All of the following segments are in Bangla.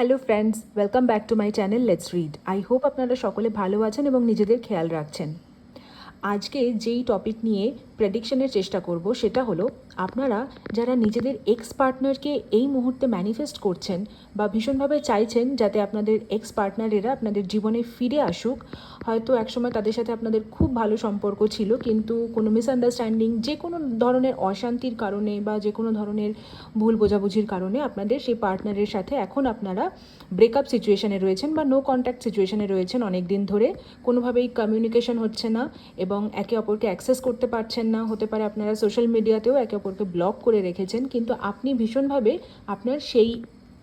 Hello friends, welcome back to my channel let's read. I hope আপনারা সকলে ভালো আছেন এবং নিজেদের খেয়াল রাখছেন। আজকে যেই টপিক নিয়ে প্রেডিকশনের চেষ্টা করব সেটা হলো আপনারা যারা নিজেদের এক্স পার্টনারকে এই মুহূর্তে ম্যানিফেস্ট করছেন বা ভীষণভাবে চাইছেন যাতে আপনাদের এক্স পার্টনারেরা আপনাদের জীবনে ফিরে আসুক। হয়তো একসময় তাদের সাথে আপনাদের খুব ভালো সম্পর্ক ছিল, কিন্তু কোনো মিসআন্ডারস্ট্যান্ডিং, যে কোনো ধরনের অশান্তির কারণে বা যে কোনো ধরনের ভুল বোঝাবুঝির কারণে আপনাদের সেই পার্টনারের সাথে এখন আপনারা ব্রেকআপ সিচুয়েশনে রয়েছেন বা নো কন্ট্যাক্ট সিচুয়েশনে রয়েছেন অনেক দিন ধরে। কোনোভাবেই কমিউনিকেশন হচ্ছে না এবং একে অপরকে অ্যাক্সেস করতে পারছেন না। হতে পারে আপনারা সোশ্যাল মিডিয়াতেও একে অপরকে ব্লক করে রেখেছেন, কিন্তু আপনি ভীষণভাবে আপনার সেই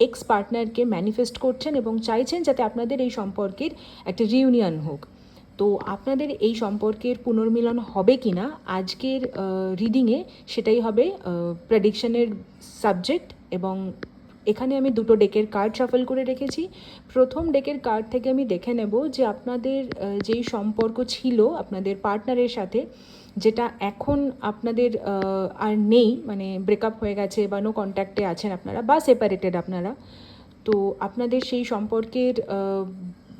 এক্স পার্টনারকে ম্যানিফেস্ট করছেন এবং চাইছেন যাতে আপনাদের এই সম্পর্কের একটা রিউনিয়ন হোক। তো আপনাদের এই সম্পর্কের পুনর্মিলন হবে কি না আজকের রিডিংয়ে সেটাই হবে প্রেডিকশনের সাবজেক্ট। এবং এখানে আমি দুটো ডেকের কার্ড শাফল করে রেখেছি। প্রথম ডেকের কার্ড থেকে আমি দেখে নেব যে আপনাদের যেই সম্পর্ক ছিল আপনাদের পার্টনারের সাথে, যেটা এখন আপনাদের আর নেই, মানে ব্রেকআপ হয়ে গেছে বা নো কন্ট্যাক্টে আছেন আপনারা বা সেপারেটেড আপনারা। তো আপনাদের সেই সম্পর্কের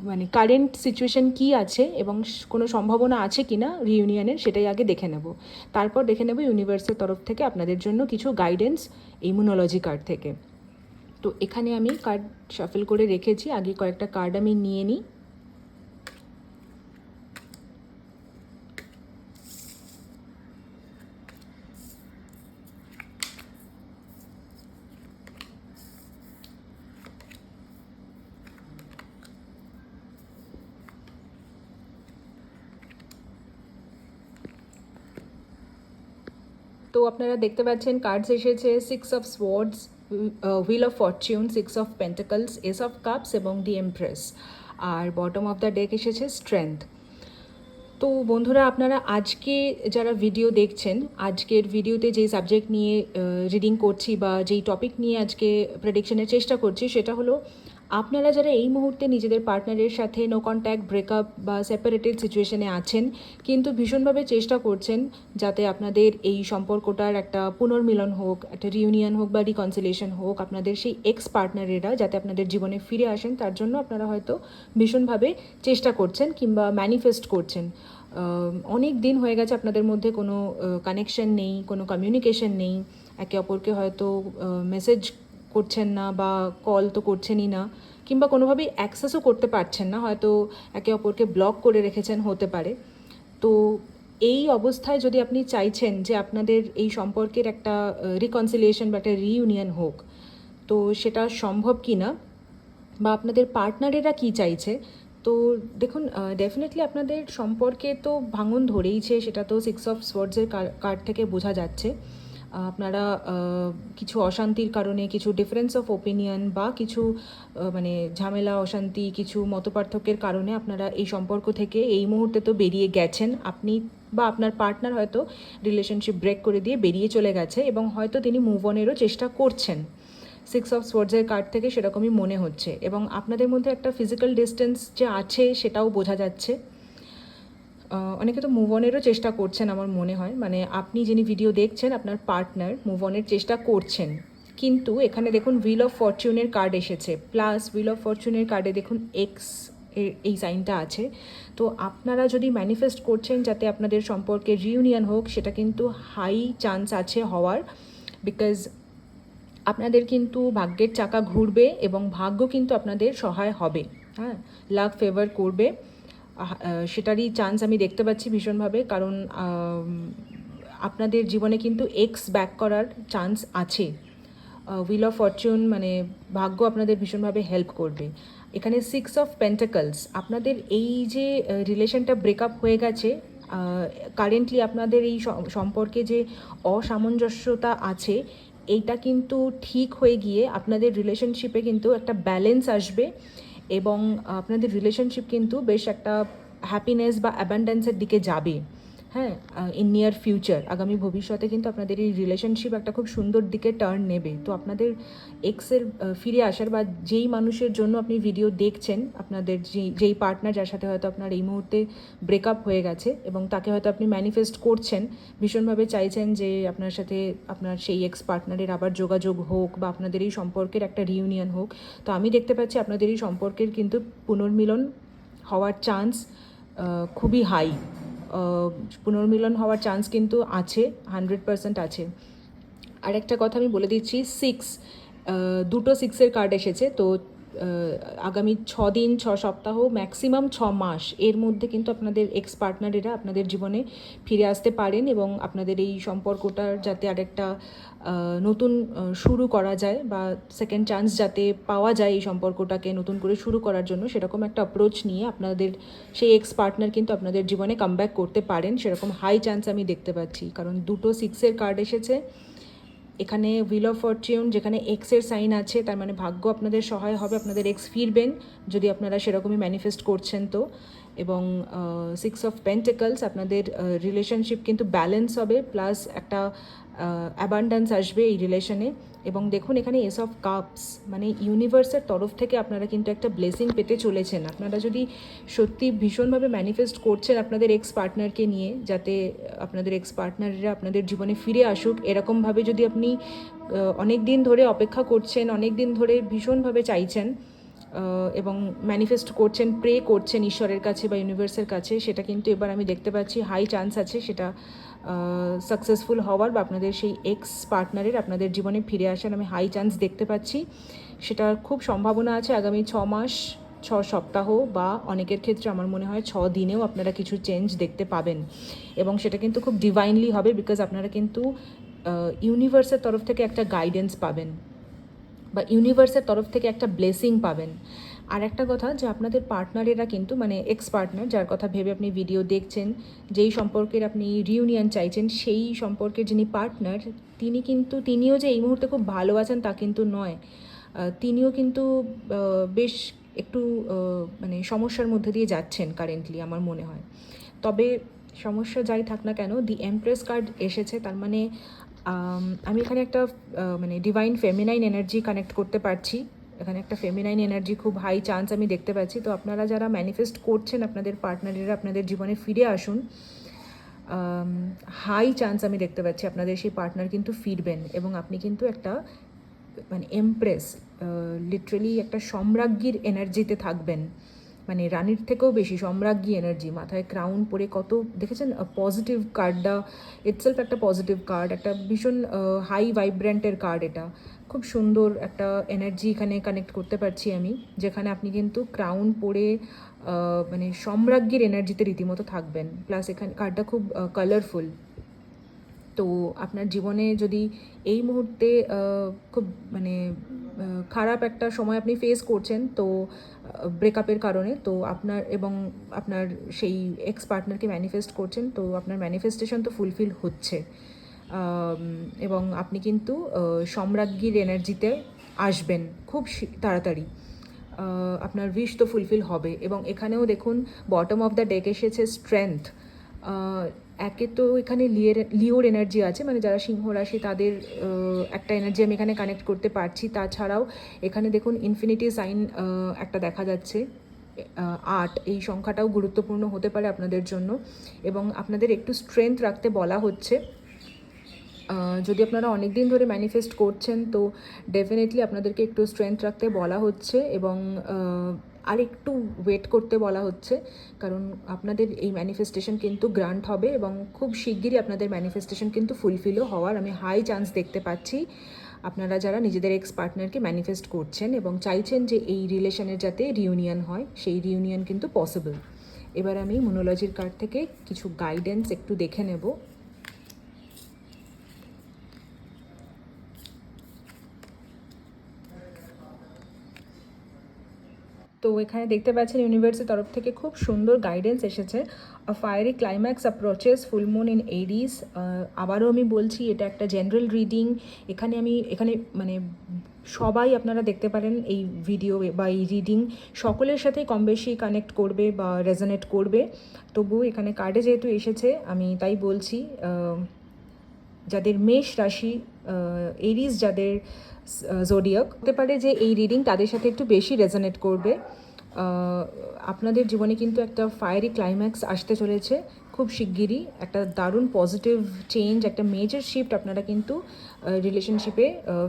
মানে কারেন্ট সিচুয়েশন কী আছে এবং কোনো সম্ভাবনা আছে কি না রিইউনিয়নের, সেটাই আগে দেখে নেব। তারপর দেখে নেব ইউনিভার্সের তরফ থেকে আপনাদের জন্য কিছু গাইডেন্স এই ইমিউনোলজি কার্ড থেকে। তো এখানে আমি কার্ড শাফল করে রেখেছি, আগে কয়েকটা কার্ড আমি নিয়ে নিই। তো আপনারা দেখতে পাচ্ছেন কার্ডস এসেছে six of swords, wheel of fortune, six of pentacles, ace of cups এবং দি এমপ্রেস। আর বটম অফ দ্য ডেক এসেছে স্ট্রেংথ। তো বন্ধুরা, আপনারা আজকে যারা ভিডিও দেখছেন, আজকের ভিডিওতে যেই সাবজেক্ট নিয়ে রিডিং করছি বা যেই টপিক নিয়ে আজকে প্রেডিকশনের চেষ্টা করছি সেটা হলো আপনারা যারা এই মুহূর্তে নিজেদের পার্টনারের সাথে নো কন্ট্যাক্ট, ব্রেকআপ বা সেপারেটেড সিচুয়েশনে আছেন, কিন্তু ভীষণভাবে চেষ্টা করছেন যাতে আপনাদের এই সম্পর্কটার একটা পুনর্মিলন হোক, একটা রিউনিয়ন হোক বা রিকনসিলিয়েশন হোক, আপনাদের সেই এক্স পার্টনারেরা যাতে আপনাদের জীবনে ফিরে আসেন, তার জন্য আপনারা হয়তো ভীষণভাবে চেষ্টা করছেন কিংবা ম্যানিফেস্ট করছেন। অনেক দিন হয়ে গেছে আপনাদের মধ্যে কোনো কানেকশন নেই, কোনো কমিউনিকেশন নেই, একে অপরকে হয়তো মেসেজ করছেন না বা কল তো করছেনই না, কিংবা কোনোভাবেই অ্যাক্সেসও করতে পারছেন না, হয়তো একে অপরকে ব্লক করে রেখেছেন হতে পারে। তো এই অবস্থায় যদি আপনি চাইছেন যে আপনাদের এই সম্পর্কের একটা রিকনসিলিয়েশন বা একটা রিইউনিয়ন হোক, তো সেটা সম্ভব কি না বা আপনাদের পার্টনারেরা কি চাইছে, তো দেখুন ডেফিনেটলি আপনাদের সম্পর্কে তো ভাঙন ধরেইছে, সেটা তো সিক্স অফ সোয়ার্ডসের কার্ড থেকে বোঝা যাচ্ছে। আপনারা কিছু অশান্তির কারণে, কিছু ডিফারেন্স অফ ওপিনিয়ন বা কিছু মানে ঝামেলা, অশান্তি, কিছু মতপার্থক্যের কারণে আপনারা এই সম্পর্ক থেকে এই মুহূর্তে তো বেরিয়ে গেছেন। আপনি বা আপনার পার্টনার হয়তো রিলেশনশিপ ব্রেক করে দিয়ে বেরিয়ে চলে গেছে এবং হয়তো তিনি মুভ অনেরও চেষ্টা করছেন। সিক্স অফ সোয়ার্ডসের কার্ড থেকে সেরকমই মনে হচ্ছে এবং আপনাদের মধ্যে একটা ফিজিক্যাল ডিস্টেন্স যে আছে সেটাও বোঝা যাচ্ছে। অনেকে তো মুভ অনেরও চেষ্টা করছেন আমার মনে হয়, মানে আপনি যিনি ভিডিও দেখছেন আপনার পার্টনার মুভ অনের চেষ্টা করছেন। কিন্তু এখানে দেখুন হুইল অফ ফরচুনের কার্ড এসেছে, প্লাস হুইল অফ ফরচুনের কার্ডে দেখুন এক্স এই সাইনটা আছে। তো আপনারা যদি ম্যানিফেস্ট করছেন যাতে আপনাদের সম্পর্কে রিউনিয়ন হোক, সেটা কিন্তু হাই চান্স আছে হওয়ার, বিকজ আপনাদের কিন্তু ভাগ্যের চাকা ঘুরবে এবং ভাগ্য কিন্তু আপনাদের সহায় হবে। হ্যাঁ, লাক ফেভার করবে, সেটারই চান্স আমি দেখতে পাচ্ছি ভীষণভাবে। কারণ আপনাদের জীবনে কিন্তু এক্স ব্যাক করার চান্স আছে। হুইল অফ ফরচুন মানে ভাগ্য আপনাদের ভীষণভাবে হেল্প করবে। এখানে সিক্স অফ পেন্টাকলস, আপনাদের এই যে রিলেশনটা ব্রেকআপ হয়ে গেছে, কারেন্টলি আপনাদের এই সম্পর্কে যে অসামঞ্জস্যতা আছে, এইটা কিন্তু ঠিক হয়ে গিয়ে আপনাদের রিলেশনশিপে কিন্তু একটা ব্যালেন্স আসবে এবং আপনাদের রিলেশনশিপ কিন্তু বেশ একটা হ্যাপিনেস বা অ্যাবান্ডেন্সের দিকে যাবে। হ্যাঁ, ইন নিয়ার ফিউচার, আগামী ভবিষ্যতে কিন্তু আপনাদের এই রিলেশনশিপ একটা খুব সুন্দর দিকে টার্ন নেবে। তো আপনাদের এক্সের ফিরে আসার বা যেই মানুষের জন্য আপনি ভিডিও দেখছেন, আপনাদের যেই পার্টনার যার সাথে হয়তো আপনার এই মুহূর্তে ব্রেকআপ হয়ে গেছে এবং তাকে হয়তো আপনি ম্যানিফেস্ট করছেন, ভীষণভাবে চাইছেন যে আপনার সাথে আপনার সেই এক্স পার্টনারের আবার যোগাযোগ হোক বা আপনাদের এই সম্পর্কের একটা রিউনিয়ন হোক। তো আমি দেখতে পাচ্ছি আপনাদের এই সম্পর্কের কিন্তু পুনর্মিলন হওয়ার চান্স খুবই হাই। পুনর্মিলন হওয়ার চান্স কিন্তু আছে, 100% আছে। আরেকটা কথা আমি বলে দিচ্ছি, দুটো সিক্সের কার্ড এসেছে। তো আগামী 6 দিন 6 সপ্তাহ ম্যাক্সিমাম 6 মাস এর মধ্যে কিন্তু আপনাদের এক্স পার্টনারেরা আপনাদের জীবনে ফিরে আসতে পারেন এবং আপনাদের এই সম্পর্কটার যাতে আরেকটা নতুন শুরু করা যায় বা সেকেন্ড চান্স যাতে পাওয়া যায় এই সম্পর্কটাকে নতুন করে শুরু করার জন্য, সেরকম একটা অ্যাপ্রোচ নিয়ে আপনাদের সেই এক্স পার্টনার কিন্তু আপনাদের জীবনে কামব্যাক করতে পারেন, সেরকম হাই চান্স আমি দেখতে পাচ্ছি। কারণ দুটো সিক্সের কার্ড এসেছে এখানে, হুইল অফ ফরচুন, যেখানে এক্সের সাইন আছে, তার মানে ভাগ্য আপনাদের সহায় হবে, আপনাদের এক্স ফিরবেন যদি আপনারা সেরকমই ম্যানিফেস্ট করছেন তো। এবং 6 অফ পেন্টিকলস, আপনাদের রিলেশনশিপ কিন্তু ব্যালেন্স হবে, প্লাস একটা অ্যাবান্ডেন্স আসবে এই রিলেশনে। এবং দেখুন এখানে এস অফ কাপস, মানে ইউনিভার্সের তরফ থেকে আপনারা কিন্তু একটা ব্লেসিং পেতে চলেছেন। আপনারা যদি সত্যি ভীষণভাবে ম্যানিফেস্ট করছেন আপনাদের এক্স পার্টনারকে নিয়ে, যাতে আপনাদের এক্স পার্টনাররা আপনাদের জীবনে ফিরে আসুক, এরকমভাবে যদি আপনি অনেক দিন ধরে অপেক্ষা করছেন, অনেক দিন ধরে ভীষণভাবে চাইছেন এবং ম্যানিফেস্ট করছেন, প্রে করছেন ঈশ্বরের কাছে বা ইউনিভার্সের কাছে, সেটা কিন্তু এবার আমি দেখতে পাচ্ছি হাই চান্স আছে সেটা সাকসেসফুল হওয়ার বা আপনাদের সেই এক্স পার্টনারের আপনাদের জীবনে ফিরে আসার আমি হাই চান্স দেখতে পাচ্ছি। সেটার খুব সম্ভাবনা আছে আগামী 6 মাস 6 সপ্তাহ বা অনেকের ক্ষেত্রে আমার মনে হয় 6 দিনেও আপনারা কিছু চেঞ্জ দেখতে পাবেন। এবং সেটা কিন্তু খুব ডিভাইনলি হবে, বিকজ আপনারা কিন্তু ইউনিভার্সের তরফ থেকে একটা গাইডেন্স পাবেন বা ইউনিভার্সের তরফ থেকে একটা ব্লেসিং পাবেন। আর একটা কথা, যে আপনাদের পার্টনারেরা কিন্তু, মানে এক্স পার্টনার যার কথা ভেবে আপনি ভিডিও দেখছেন, যেই সম্পর্কের আপনি রিউনিয়ন চাইছেন, সেই সম্পর্কের যিনি পার্টনার তিনিও যে এই মুহূর্তে খুব ভালো আছেন তা কিন্তু নয়। তিনিও কিন্তু বেশ একটু মানে সমস্যার মধ্যে দিয়ে যাচ্ছেন কারেন্টলি আমার মনে হয়। তবে সমস্যা যাই থাক না কেন, দি এমপ্রেস কার্ড এসেছে, তার মানে আমি এখানে একটা মানে ডিভাইন ফেমিনাইন এনার্জি কানেক্ট করতে পারছি। এখানে একটা ফেমিনাইন এনার্জি খুব হাই চান্স আমি দেখতে পাচ্ছি। তো আপনারা যারা ম্যানিফেস্ট করছেন আপনাদের পার্টনারেরা আপনাদের জীবনে ফিরে আসুন, হাই চান্স আমি দেখতে পাচ্ছি আপনাদের সেই পার্টনার কিন্তু ফিরবেন এবং আপনি কিন্তু একটা মানে এমপ্রেস, লিটারেলি একটা সম্রাজ্ঞীর এনার্জিতে থাকবেন, মানে রানীর থেকেও বেশি সম্রাজ্ঞী এনার্জি, মাথায় ক্রাউন পরে, কত দেখেছেন পজিটিভ কার্ডটা ইটসেলফ একটা পজিটিভ কার্ড, একটা ভীষণ হাই ভাইব্রেন্টের কার্ড, এটা খুব সুন্দর একটা এনার্জি এখানে কানেক্ট করতে পারছি আমি, যেখানে আপনি কিন্তু ক্রাউন পরে মানে সম্রাজ্ঞীর এনার্জিতে রীতিমতো থাকবেন। প্লাস এখানে কার্ডটা খুব কালারফুল। তো আপনার জীবনে যদি এই মুহূর্তে খুব মানে খারাপ একটা সময় আপনি ফেস করছেন, তো ব্রেকআপের কারণে, তো আপনার এবং আপনার সেই এক্স পার্টনারকে ম্যানিফেস্ট করছেন, তো আপনার ম্যানিফেস্টেশন তো ফুলফিল হচ্ছে এবং আপনি কিন্তু সম্রাজ্ঞীর এনার্জিতে আসবেন খুব তাড়াতাড়ি। আপনার উইশ তো ফুলফিল হবে। এবং এখানেও দেখুন বটম অফ দ্য ডেক এসেছে স্ট্রেংথ। একে তো এখানে লিওর এনার্জি আছে, মানে যারা সিংহ রাশি তাদের একটা এনার্জি আমি এখানে কানেক্ট করতে পারছি। তাছাড়াও এখানে দেখুন ইনফিনিটি সাইন একটা দেখা যাচ্ছে, 8, এই সংখ্যাটাও গুরুত্বপূর্ণ হতে পারে আপনাদের জন্য। এবং আপনাদের একটু স্ট্রেংথ রাখতে বলা হচ্ছে। যদি আপনারা অনেক দিন ধরে ম্যানিফেস্ট করছেন তো ডেফিনেটলি আপনাদেরকে একটু স্ট্রেংথ রাখতে বলা হচ্ছে এবং আর একটু ওয়েট করতে বলা হচ্ছে, কারণ আপনাদের এই ম্যানিফেস্টেশন কিন্তু গ্রান্ট হবে এবং খুব শিগগিরই আপনাদের ম্যানিফেস্টেশন কিন্তু ফুলফিলও হওয়ার আমি হাই চান্স দেখতে পাচ্ছি। আপনারা যারা নিজেদের এক্স পার্টনারকে ম্যানিফেস্ট করছেন এবং চাইছেন যে এই রিলেশনের যাতে রিউনিয়ন হয়, সেই রিউনিয়ন কিন্তু পসিবল। এবার আমি মোনোলজির কার্ড থেকে কিছু গাইডেন্স একটু দেখে নেব। তো এখানে দেখতে পাচ্ছেন ইউনিভার্সের তরফ থেকে খুব সুন্দর গাইডেন্স এসেছে। A fiery climax approaches full moon in Aries. আবারও আমি বলছি এটা একটা জেনারেল রিডিং। এখানে মানে সবাই আপনারা দেখতে পারেন এই ভিডিও বা এই রিডিং সকলের সাথেই কম বেশি কানেক্ট করবে বা রেজোনেট করবে। তবু এখানে কার্ডে যেহেতু এসেছে আমি তাই বলছি, যাদের মেষ রাশি, এরিস যাদের জোডিয়াক, হতে পারে যে এই রিডিং তাদের সাথে একটু বেশি রেজোনেট করবে। আপনাদের জীবনে কিন্তু একটা ফায়ারি ক্লাইম্যাক্স আসতে চলেছে খুব শিগগিরই। একটা দারুণ পজিটিভ চেঞ্জ, একটা মেজর শিফট আপনারা কিন্তু রিলেশনশিপে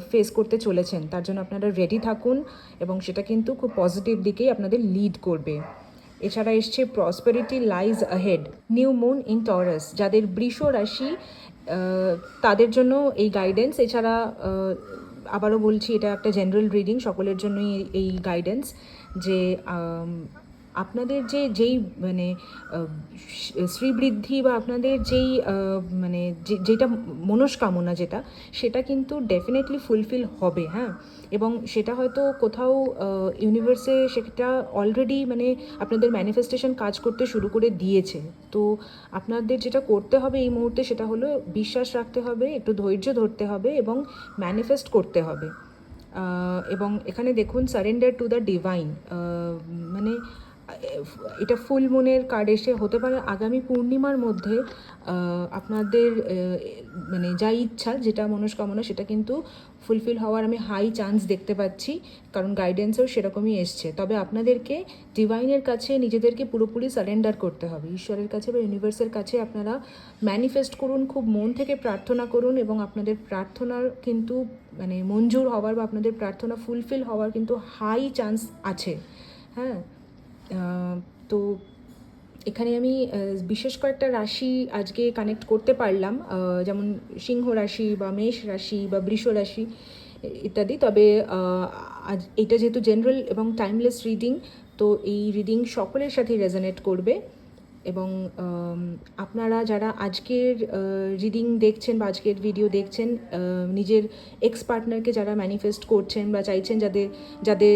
ফেস করতে চলেছেন। তার জন্য আপনারা রেডি থাকুন এবং সেটা কিন্তু খুব পজিটিভ দিকেই আপনাদের লিড করবে। এছাড়া এসছে prosperity lies ahead, new moon in Taurus, যাদের বৃষ রাশি তাদের জন্য এই গাইডেন্স। এছাড়া আবারও বলছি, এটা একটা জেনারেল রিডিং, সকলের জন্যই এই গাইডেন্স যে আপনাদের যেই মানে শ্রীবৃদ্ধি বা আপনাদের যেই মানে যেটা মনস্কামনা যেটা, সেটা কিন্তু ডেফিনেটলি ফুলফিল হবে। হ্যাঁ, এবং সেটা হয়তো কোথাও ইউনিভার্সে সেটা অলরেডি মানে আপনাদের ম্যানিফেস্টেশন কাজ করতে শুরু করে দিয়েছে। তো আপনাদের যেটা করতে হবে এই মুহূর্তে সেটা হলো বিশ্বাস রাখতে হবে, একটু ধৈর্য ধরতে হবে এবং ম্যানিফেস্ট করতে হবে। এবং এখানে দেখুন সারেন্ডার টু দ্য ডিভাইন, মানে এটা ফুল মুনের কার্ড এসে হতে পারে আগামী পূর্ণিমার মধ্যে আপনাদের মানে যা ইচ্ছা, যেটা মনস্কামনা, সেটা কিন্তু ফুলফিল হওয়ার আমি হাই চান্স দেখতে পাচ্ছি, কারণ গাইডেন্সও সেরকমই এসছে। তবে আপনাদেরকে ডিভাইনের কাছে নিজেদেরকে পুরোপুরি সারেন্ডার করতে হবে, ঈশ্বরের কাছে বা ইউনিভার্সের কাছে আপনারা ম্যানিফেস্ট করুন, খুব মন থেকে প্রার্থনা করুন এবং আপনাদের প্রার্থনার কিন্তু মানে মঞ্জুর হওয়ার বা আপনাদের প্রার্থনা ফুলফিল হওয়ার কিন্তু হাই চান্স আছে। হ্যাঁ, তো এখানে আমি বিশেষ কয়েকটা রাশি আজকে কানেক্ট করতে পারলাম, যেমন সিংহ রাশি বা মেষ রাশি বা বৃষ রাশি ইত্যাদি। তবে আজ এটা যেহেতু জেনারেল এবং টাইমলেস রিডিং, তো এই রিডিং সকলের সাথেই রেজোনেট করবে। এবং আপনারা যারা আজকের রিডিং দেখছেন বা আজকের ভিডিও দেখছেন, নিজের এক্স পার্টনারকে যারা ম্যানিফেস্ট করছেন বা চাইছেন, যাদের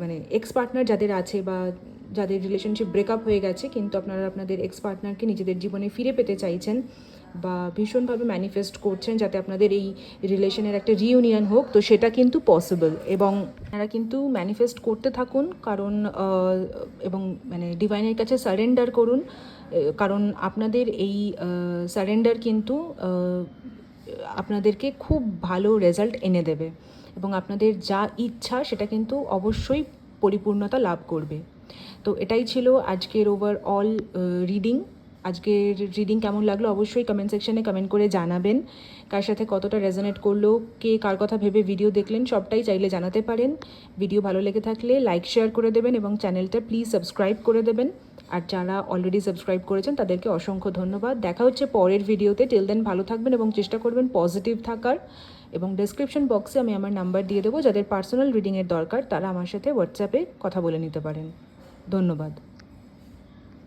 মানে এক্স পার্টনার যাদের আছে বা যাদের রিলেশনশিপ ব্রেকআপ হয়ে গেছে, কিন্তু আপনারা আপনাদের এক্স পার্টনারকে নিজেদের জীবনে ফিরে পেতে চাইছেন বা ভীষণভাবে ম্যানিফেস্ট করছেন যাতে আপনাদের এই রিলেশনের একটা রিইউনিয়ন হোক, তো সেটা কিন্তু পসিবল। এবং আপনারা কিন্তু ম্যানিফেস্ট করতে থাকুন, কারণ এবং মানে ডিভাইনের কাছে সারেন্ডার করুন, কারণ আপনাদের এই সারেন্ডার কিন্তু আপনাদেরকে খুব ভালো রেজাল্ট এনে দেবে এবং আপনাদের যা ইচ্ছা সেটা কিন্তু অবশ্যই পরিপূর্ণতা লাভ করবে। তো এটাই ছিল আজকের ওভারঅল রিডিং। আজকের রিডিং কেমন লাগলো অবশ্যই কমেন্ট সেকশনে কমেন্ট করে জানাবেন। কার সাথে কতটা রেজোনেট করলো, কে কার কথা ভেবে ভিডিও দেখলেন, সবটাই চাইলে জানাতে পারেন। ভিডিও ভালো লেগে থাকলে লাইক শেয়ার করে দেবেন এবং চ্যানেলটা প্লিজ সাবস্ক্রাইব করে দেবেন। আর যারা অলরেডি সাবস্ক্রাইব করেছেন তাদেরকে অসংখ্য ধন্যবাদ। দেখা হচ্ছে পরের ভিডিওতে। টিল দেন ভালো থাকবেন এবং চেষ্টা করবেন পজিটিভ থাকার। এবং ডেসক্রিপশন বক্সে আমি আমার নাম্বার দিয়ে দেবো, যাদের পার্সোনাল রিডিংয়ের দরকার তারা আমার সাথে হোয়াটসঅ্যাপে কথা বলে নিতে পারেন। ধন্যবাদ।